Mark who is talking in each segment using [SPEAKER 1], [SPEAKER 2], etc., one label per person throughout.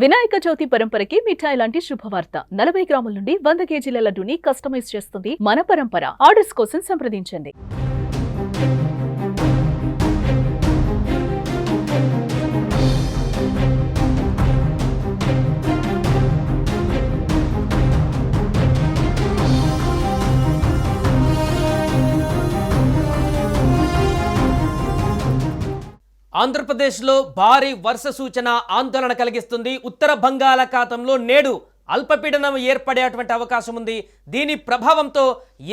[SPEAKER 1] వినాయక చవితి పరంపరకి మిఠాయి లాంటి శుభవార్త 40 గ్రాముల నుండి 100 కేజీల లడ్డూని కస్టమైజ్ చేస్తుంది మన పరంపర. ఆర్డర్స్ కోసం సంప్రదించండి.
[SPEAKER 2] ఆంధ్రప్రదేశ్లో భారీ వర్ష సూచన ఆందోళన కలిగిస్తుంది. ఉత్తర బంగాళాఖాతంలో నేడు అల్పపీడనం ఏర్పడేటువంటి అవకాశం ఉంది. దీని ప్రభావంతో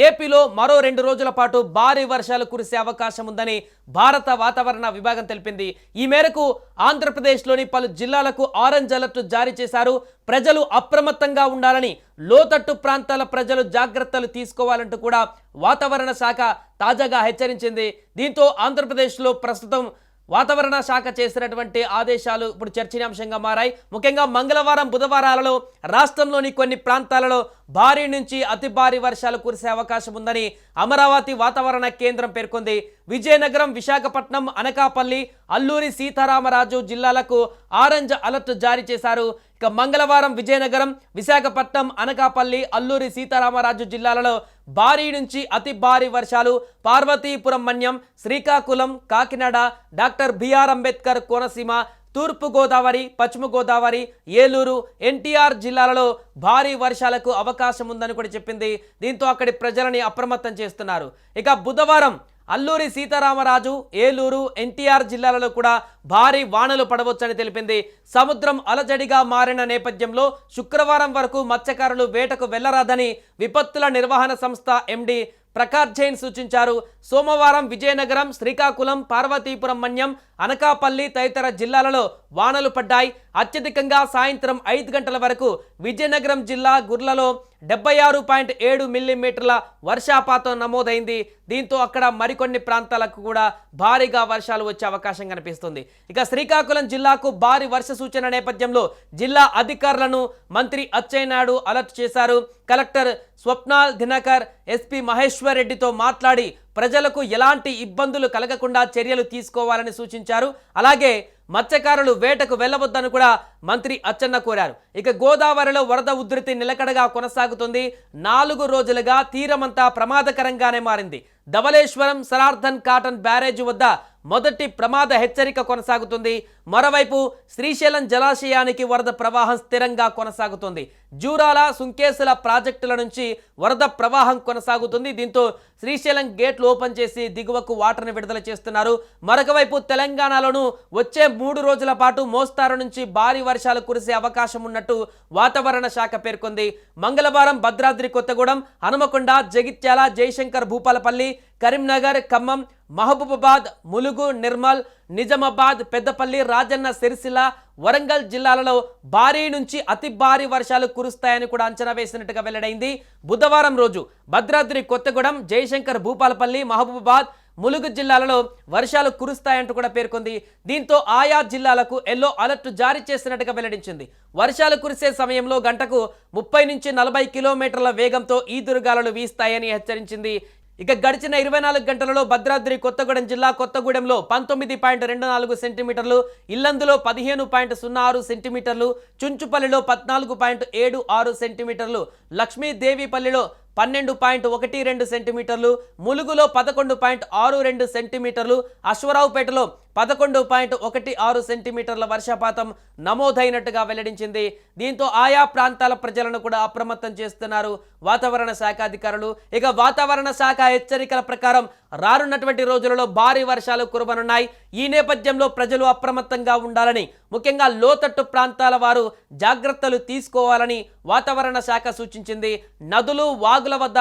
[SPEAKER 2] ఏపీలో మరో 2 రోజుల పాటు భారీ వర్షాలు కురిసే అవకాశం ఉందని భారత వాతావరణ విభాగం తెలిపింది. ఈ మేరకు ఆంధ్రప్రదేశ్లోని పలు జిల్లాలకు ఆరెంజ్ అలర్ట్ జారీ చేశారు. ప్రజలు అప్రమత్తంగా ఉండాలని, లోతట్టు ప్రాంతాల ప్రజలు జాగ్రత్తలు తీసుకోవాలంటూ కూడా వాతావరణ శాఖ తాజాగా హెచ్చరించింది. దీంతో ఆంధ్రప్రదేశ్లో ప్రస్తుతం వాతావరణ శాఖ చేసినటువంటి ఆదేశాలు ఇప్పుడు చర్చనీయాంశంగా మారాయి. ముఖ్యంగా మంగళవారం, బుధవారాలలో రాష్ట్రంలోని కొన్ని ప్రాంతాలలో భారీ నుంచి అతి భారీ వర్షాలు కురిసే అవకాశం ఉందని అమరావతి వాతావరణ కేంద్రం పేర్కొంది. విజయనగరం, విశాఖపట్నం, అనకాపల్లి, అల్లూరి సీతారామరాజు జిల్లాలకు ఆరెంజ్ అలర్ట్ జారీ చేశారు. ఇక మంగళవారం విజయనగరం, విశాఖపట్నం, అనకాపల్లి, అల్లూరి సీతారామరాజు జిల్లాలలో భారీ నుంచి అతి భారీ వర్షాలు, పార్వతీపురం మన్యం, శ్రీకాకుళం, కాకినాడ, డాక్టర్ బిఆర్ అంబేద్కర్ కోనసీమ, తూర్పు గోదావరి, పశ్చిమ గోదావరి, ఏలూరు, ఎన్టీఆర్ జిల్లాలలో భారీ వర్షాలకు అవకాశం ఉందని కూడా చెప్పింది. దీంతో అక్కడి ప్రజలని అప్రమత్తం చేస్తున్నారు. ఇక బుధవారం అల్లూరి సీతారామరాజు, ఏలూరు, ఎన్టీఆర్ జిల్లాలలో కూడా భారీ వానలు పడవచ్చని తెలిపింది. సముద్రం అలజడిగా మారిన నేపథ్యంలో శుక్రవారం వరకు మత్స్యకారులు వేటకు వెళ్లరాదని విపత్తుల నిర్వహణ సంస్థ ఎండి ప్రకాష్ జైన్ సూచించారు. సోమవారం విజయనగరం, శ్రీకాకుళం, పార్వతీపురం మన్యం, అనకాపల్లి తదితర జిల్లాలలో వానలు పడ్డాయి. అత్యధికంగా సాయంత్రం 5 గంటల వరకు విజయనగరం జిల్లా గుర్లలో 76.7 మిల్లీమీటర్ల వర్షపాతం నమోదైంది. దీంతో అక్కడ మరికొన్ని ప్రాంతాలకు కూడా భారీగా వర్షాలు వచ్చే అవకాశం కనిపిస్తుంది. ఇక శ్రీకాకుళం జిల్లాకు భారీ వర్ష సూచన నేపథ్యంలో జిల్లా అధికారులను మంత్రి అచ్చెన్నాయుడు అలర్ట్ చేశారు. కలెక్టర్ స్వప్నాల్ దినకర్, ఎస్పీ మహేశ్వర్ రెడ్డితో మాట్లాడి ప్రజలకు ఎలాంటి ఇబ్బందులు కలగకుండా చర్యలు తీసుకోవాలని సూచించారు. అలాగే మత్స్యకారులు వేటకు వెళ్లవద్దని కూడా మంత్రి అచ్చెన్న కోరారు. ఇక గోదావరిలో వరద ఉధృతి నిలకడగా కొనసాగుతుంది. 4 రోజులుగా తీరమంతా ప్రమాదకరంగానే మారింది. ధవళేశ్వరం, సనార్థన్ కాటన్ బ్యారేజ్ వద్ద మొదటి ప్రమాద హెచ్చరిక కొనసాగుతుంది. మరోవైపు శ్రీశైలం జలాశయానికి వరద ప్రవాహం స్థిరంగా కొనసాగుతుంది. జూరాల, సుంకేసుల ప్రాజెక్టుల నుంచి వరద ప్రవాహం కొనసాగుతుంది. దీంతో శ్రీశైలం గేట్లు ఓపెన్ చేసి దిగువకు వాటర్ని విడుదల చేస్తున్నారు. మరొక వైపు తెలంగాణలోనూ వచ్చే 3 రోజుల పాటు మోస్తారు నుంచి భారీ వర్షాలు కురిసే అవకాశం ఉన్నట్టు వాతావరణ శాఖ పేర్కొంది. మంగళవారం భద్రాద్రి కొత్తగూడెం, హనుమకొండ, జగిత్యాల, జయశంకర్ భూపాలపల్లి, కరీంనగర్, ఖమ్మం, మహబూబాబాద్, ములుగు, నిర్మల్, నిజామాబాద్, పెద్దపల్లి, రాజన్న సిరిసిల్ల, వరంగల్ జిల్లాలలో భారీ నుంచి అతి భారీ వర్షాలు కురుస్తాయని కూడా అంచనా వేసినట్టుగా వెల్లడైంది. బుధవారం రోజు భద్రాద్రి కొత్తగూడెం, జయశంకర్ భూపాలపల్లి, మహబూబాబాద్, ములుగు జిల్లాలలో వర్షాలు కురుస్తాయంటూ కూడా పేర్కొంది. దీంతో ఆయా జిల్లాలకు ఎల్లో అలర్ట్ జారీ చేసినట్టుగా వెల్లడించింది. వర్షాలు కురిసే సమయంలో గంటకు 30 నుంచి 40 కిలోమీటర్ల వేగంతో ఈదురుగాలులు వీస్తాయని హెచ్చరించింది. ఇక గడిచిన 24 గంటలలో భద్రాద్రి కొత్తగూడెం జిల్లా కొత్తగూడెంలో 19.24 సెంటీమీటర్లు, ఇల్లందులో 15.06 సెంటీమీటర్లు, చుంచుపల్లిలో 14.76 సెంటీమీటర్లు, లక్ష్మీదేవిపల్లిలో 12.12 సెంటీమీటర్లు, ములుగులో 11.62 సెంటీమీటర్లు, అశ్వరావుపేటలో 11.16 సెంటీమీటర్ల వర్షపాతం నమోదైనట్టుగా వెల్లడించింది. దీంతో ఆయా ప్రాంతాల ప్రజలను కూడా అప్రమత్తం చేస్తున్నారు వాతావరణ శాఖ అధికారులు. ఇక వాతావరణ శాఖ హెచ్చరికల ప్రకారం రానున్నటువంటి రోజులలో భారీ వర్షాలు కురవనున్నాయి. ఈ నేపథ్యంలో ప్రజలు అప్రమత్తంగా ఉండాలని, ముఖ్యంగా లోతట్టు ప్రాంతాల వారు జాగ్రత్తలు తీసుకోవాలని వాతావరణ శాఖ సూచించింది. నదులు, వాగుల వద్ద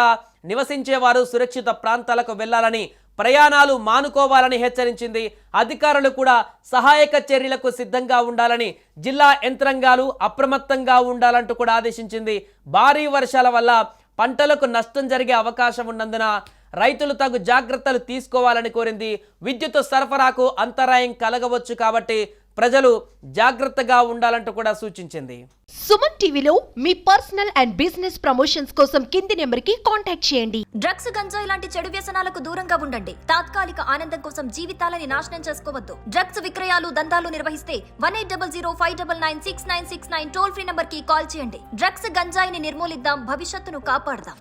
[SPEAKER 2] నివసించేవారు సురక్షిత ప్రాంతాలకు వెళ్లాలని, ప్రయాణాలు మానుకోవాలని హెచ్చరించింది. అధికారులు కూడా సహాయక చర్యలకు సిద్ధంగా ఉండాలని, జిల్లా యంత్రాంగాలు అప్రమత్తంగా ఉండాలంటూ కూడా ఆదేశించింది. భారీ వర్షాల వల్ల పంటలకు నష్టం జరిగే అవకాశం ఉన్నందున రైతులు తగు జాగ్రత్తలు తీసుకోవాలని కోరింది. విద్యుత్ సరఫరాకు అంతరాయం కలగవచ్చు కాబట్టి ప్రజలు జాగ్రత్తగా ఉండాలంటూ కూడా సూచించింది.
[SPEAKER 3] సుమన్ టీవీలో మీ పర్సనల్ అండ్ బిజినెస్ ప్రమోషన్స్ కోసం కింది నెంబర్కి కాంటాక్ట్ చేయండి.
[SPEAKER 4] డ్రగ్స్, గంజాయి లాంటి చెడు వ్యసనాలకు దూరంగా ఉండండి. తాత్కాలిక ఆనందం కోసం జీవితాలని నాశనం చేసుకోవద్దు. డ్రగ్స్ విక్రయాలు, దందాలు నిర్వహిస్తే 180059996969 టోల్ ఫ్రీ నంబర్ కి కాల్ చేయండి. డ్రగ్స్, గంజాయిని నిర్మూలిద్దాం, భవిష్యత్తును కాపాడదాం.